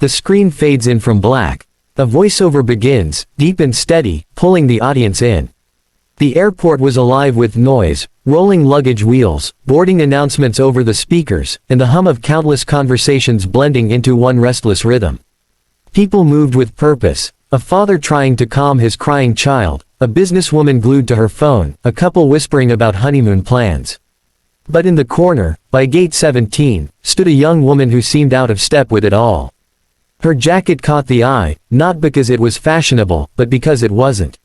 The screen fades in from black. A voiceover begins, deep and steady, pulling the audience in. The airport was alive with noise, rolling luggage wheels, boarding announcements over the speakers, and the hum of countless conversations blending into one restless rhythm. People moved with purpose, a father trying to calm his crying child, a businesswoman glued to her phone, a couple whispering about honeymoon plans. But in the corner, by gate 17, stood a young woman who seemed out of step with it all. Her jacket caught the eye, not because it was fashionable, but because it wasn't.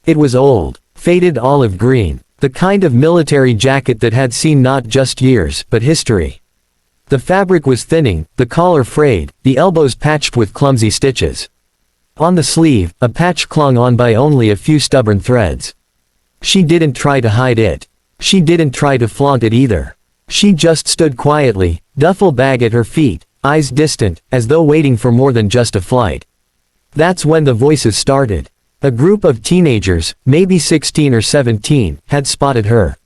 It was old, faded olive green, the kind of military jacket that had seen not just years, but history. The fabric was thinning, the collar frayed, the elbows patched with clumsy stitches. On the sleeve, a patch clung on by only a few stubborn threads. She didn't try to hide it. She didn't try to flaunt it either. She just stood quietly, duffel bag at her feet, eyes distant, as though waiting for more than just a flight. That's when the voices started. A group of teenagers, maybe 16 or 17, had spotted her.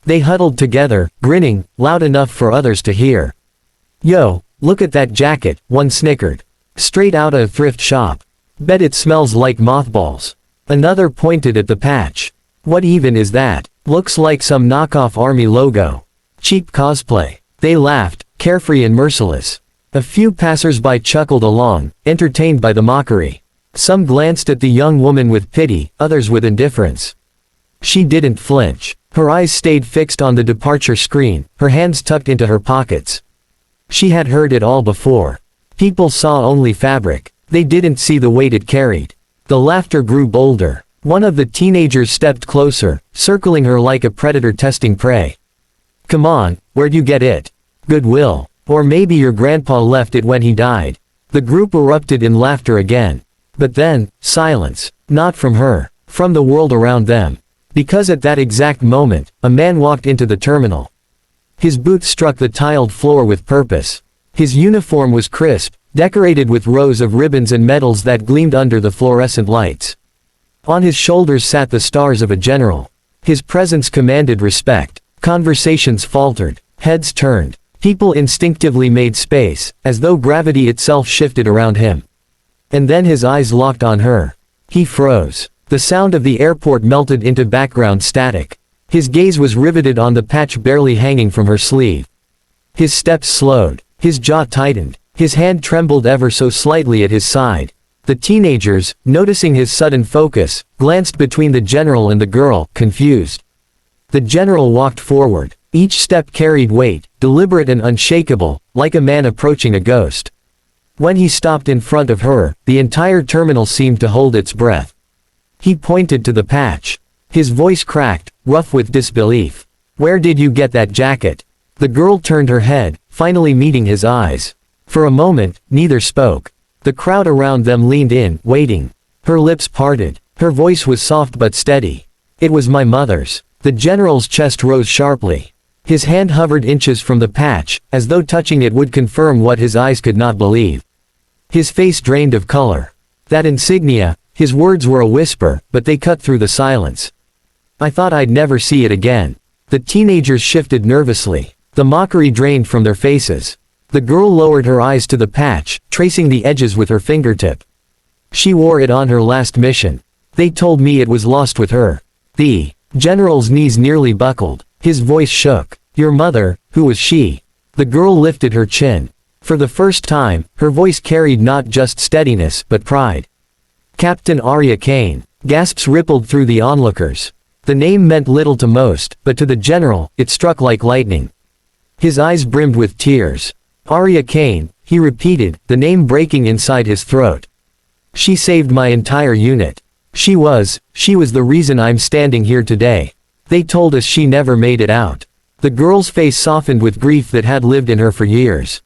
They huddled together, grinning, loud enough for others to hear. "Yo, look at that jacket," one snickered. "Straight out of a thrift shop. Bet it smells like mothballs." Another pointed at the patch. "What even is that? Looks like some knockoff army logo. Cheap cosplay." They laughed, carefree and merciless. A few passers-by chuckled along, entertained by the mockery. Some glanced at the young woman with pity, others with indifference. She didn't flinch. Her eyes stayed fixed on the departure screen, her hands tucked into her pockets. She had heard it all before. People saw only fabric. They didn't see the weight it carried. The laughter grew bolder. One of the teenagers stepped closer, circling her like a predator testing prey. "Come on, where'd you get it? Goodwill. Or maybe your grandpa left it when he died." The group erupted in laughter again. But then, silence. Not from her. From the world around them. Because at that exact moment, a man walked into the terminal. His boots struck the tiled floor with purpose. His uniform was crisp, decorated with rows of ribbons and medals that gleamed under the fluorescent lights. On his shoulders sat the stars of a general. His presence commanded respect. Conversations faltered. Heads turned. People instinctively made space, as though gravity itself shifted around him. And then his eyes locked on her. He froze. The sound of the airport melted into background static. His gaze was riveted on the patch barely hanging from her sleeve. His steps slowed. His jaw tightened. His hand trembled ever so slightly at his side. The teenagers, noticing his sudden focus, glanced between the general and the girl, confused. The general walked forward. Each step carried weight, deliberate and unshakable, like a man approaching a ghost. When he stopped in front of her, the entire terminal seemed to hold its breath. He pointed to the patch. His voice cracked, rough with disbelief. "Where did you get that jacket?" The girl turned her head, finally meeting his eyes. For a moment, neither spoke. The crowd around them leaned in, waiting. Her lips parted. Her voice was soft but steady. "It was my mother's." The general's chest rose sharply. His hand hovered inches from the patch, as though touching it would confirm what his eyes could not believe. His face drained of color. That insignia, his words were a whisper, but they cut through the silence. "I thought I'd never see it again." The teenagers shifted nervously. The mockery drained from their faces. The girl lowered her eyes to the patch, tracing the edges with her fingertip. "She wore it on her last mission. They told me it was lost with her." The general's knees nearly buckled. His voice shook. "Your mother, who was she?" The girl lifted her chin. For the first time, her voice carried not just steadiness, but pride. "Captain Arya Kane." Gasps rippled through the onlookers. The name meant little to most, but to the general, it struck like lightning. His eyes brimmed with tears. "Arya Kane," he repeated, the name breaking inside his throat. "She saved my entire unit. She was the reason I'm standing here today. They told us she never made it out." The girl's face softened with grief that had lived in her for years.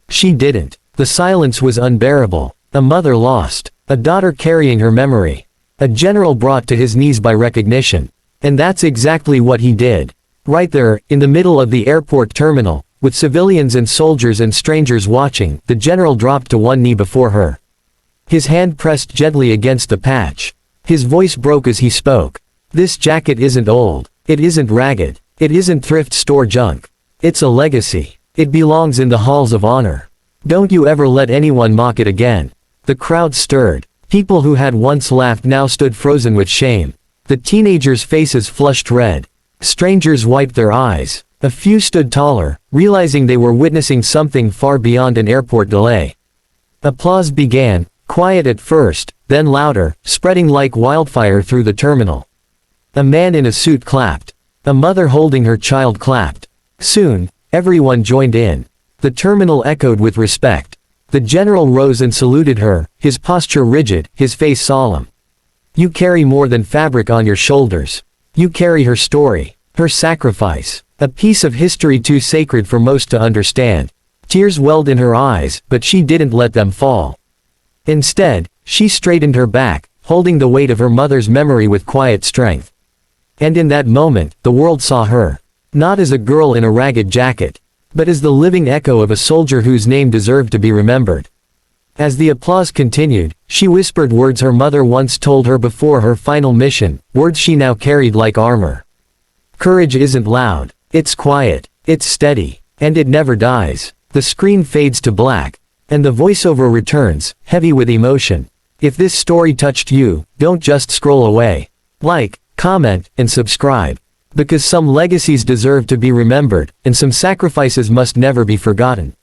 She didn't. The silence was unbearable. A mother lost. A daughter carrying her memory. A general brought to his knees by recognition. And that's exactly what he did. Right there, in the middle of the airport terminal, with civilians and soldiers and strangers watching, the general dropped to one knee before her. His hand pressed gently against the patch. His voice broke as he spoke. "This jacket isn't old. It isn't ragged. It isn't thrift store junk. It's a legacy. It belongs in the halls of honor. Don't you ever let anyone mock it again. The crowd stirred. People who had once laughed now stood frozen with shame. The teenagers' faces flushed red. Strangers wiped their eyes. A few stood taller, realizing they were witnessing something far beyond an airport delay. Applause began, quiet at first, then louder, spreading like wildfire through the terminal. A man in a suit clapped. A mother holding her child clapped. Soon, everyone joined in. The terminal echoed with respect. The general rose and saluted her, his posture rigid, his face solemn. You carry more than fabric on your shoulders. You carry her story, her sacrifice, a piece of history too sacred for most to understand. Tears welled in her eyes, but she didn't let them fall. Instead, she straightened her back, holding the weight of her mother's memory with quiet strength. And in that moment, the world saw her. Not as a girl in a ragged jacket, but as the living echo of a soldier whose name deserved to be remembered. As the applause continued, she whispered words her mother once told her before her final mission, words she now carried like armor. Courage isn't loud, it's quiet, it's steady, and it never dies. The screen fades to black, and the voiceover returns, heavy with emotion. If this story touched you, don't just scroll away. Like, comment, and subscribe. Because some legacies deserve to be remembered, and some sacrifices must never be forgotten.